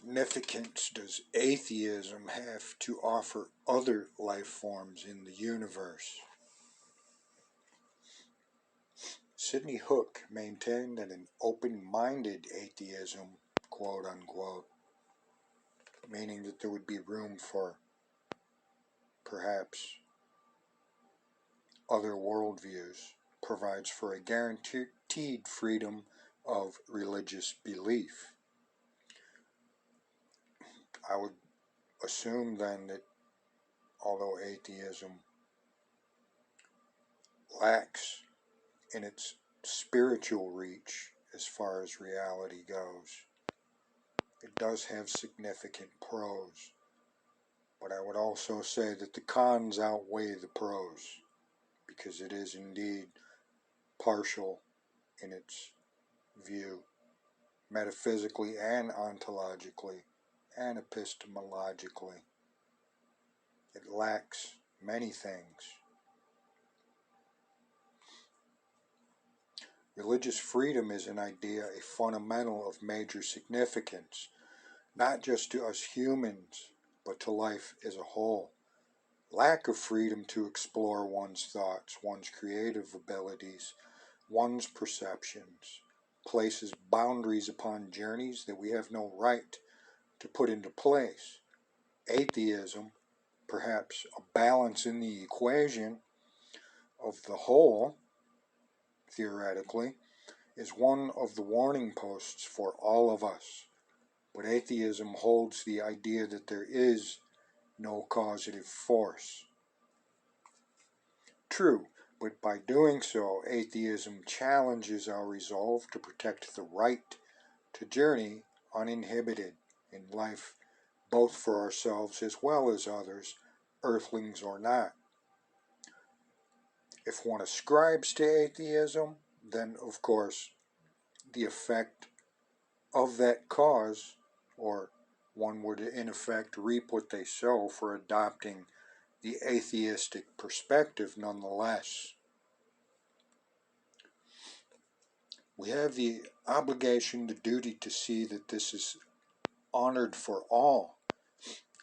significance does atheism have to offer other life forms in the universe? Sidney Hook maintained that an open-minded atheism, quote unquote, meaning that there would be room for perhaps other worldviews, provides for a guaranteed freedom of religious belief. I would assume then that although atheism lacks in its spiritual reach as far as reality goes, it does have significant pros. But I would also say that the cons outweigh the pros, because it is indeed partial in its view, metaphysically and ontologically and epistemologically. It lacks many things. Religious freedom is an idea, a fundamental of major significance, not just to us humans, but to life as a whole. Lack of freedom to explore one's thoughts, one's creative abilities, one's perceptions, places boundaries upon journeys that we have no right to put into place. Atheism, perhaps a balance in the equation of the whole, theoretically, is one of the warning posts for all of us. But atheism holds the idea that there is no causative force. True, but by doing so, atheism challenges our resolve to protect the right to journey uninhibited in life, both for ourselves as well as others, earthlings or not. If one ascribes to atheism, then of course the effect of that cause, or one would in effect reap what they sow for adopting the atheistic perspective nonetheless. We have the obligation, the duty to see that this is honored for all.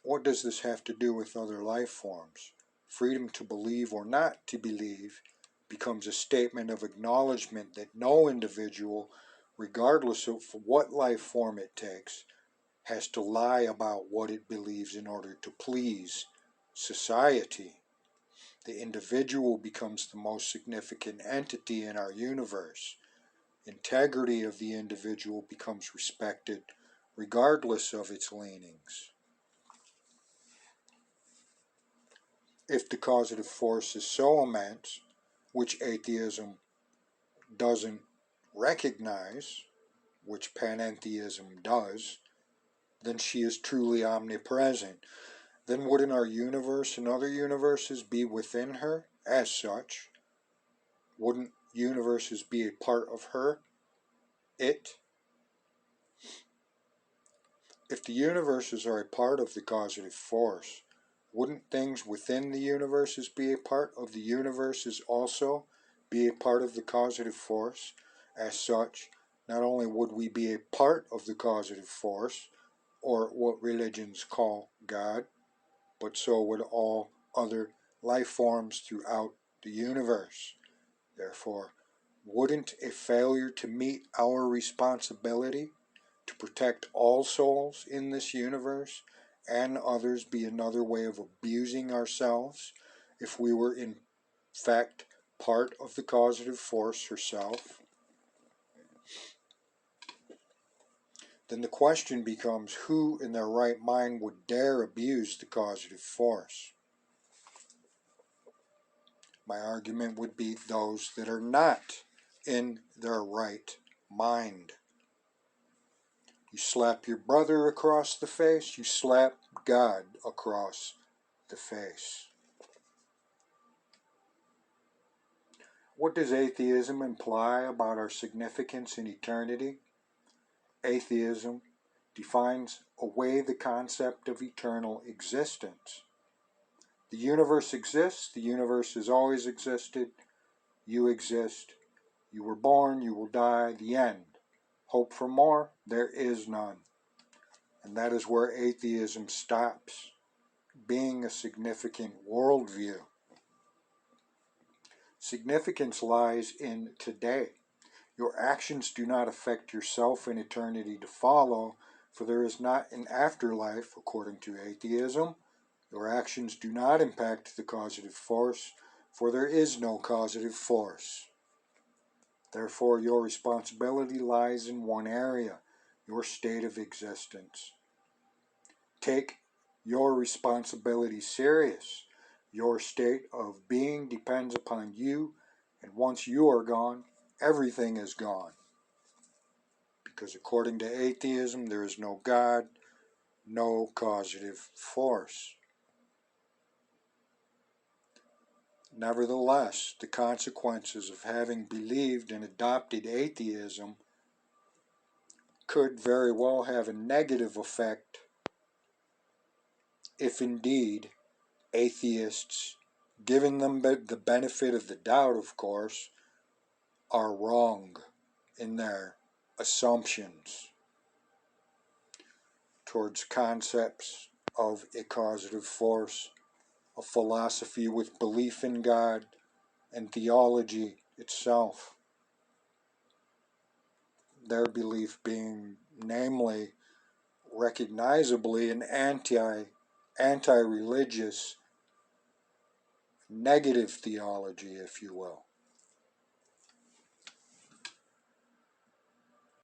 What does this have to do with other life forms? Freedom to believe or not to believe becomes a statement of acknowledgement that no individual, regardless of what life form it takes, has to lie about what it believes in order to please society. The individual becomes the most significant entity in our universe. Integrity of the individual becomes respected regardless of its leanings. If the causative force is so immense, which atheism doesn't recognize, which panentheism does, then she is truly omnipresent. Then wouldn't our universe and other universes be within her as such? Wouldn't universes be a part of her? It? If the universes are a part of the causative force, wouldn't things within the universes be a part of the universes also, be a part of the causative force? As such, not only would we be a part of the causative force, or what religions call God, but so would all other life forms throughout the universe. Therefore, wouldn't a failure to meet our responsibility to protect all souls in this universe and others be another way of abusing ourselves if we were in fact part of the causative force herself? Then the question becomes, who in their right mind would dare abuse the causative force? My argument would be those that are not in their right mind. You slap your brother across the face, you slap God across the face. What does atheism imply about our significance in eternity? Atheism defines away the concept of eternal existence. The universe exists, the universe has always existed, you exist, you were born, you will die, the end. Hope for more? There is none. And that is where atheism stops being a significant worldview. Significance lies in today. Your actions do not affect yourself in eternity to follow, for there is not an afterlife, according to atheism. Your actions do not impact the causative force, for there is no causative force. Therefore, your responsibility lies in one area, your state of existence. Take your responsibility serious. Your state of being depends upon you, and once you are gone, everything is gone. Because according to atheism, there is no God, no causative force. Nevertheless, the consequences of having believed and adopted atheism could very well have a negative effect if indeed atheists, given them the benefit of the doubt, of course, are wrong in their assumptions towards concepts of a causative force, a philosophy with belief in God, and theology itself. Their belief being, namely, recognizably an anti-religious, negative theology, if you will.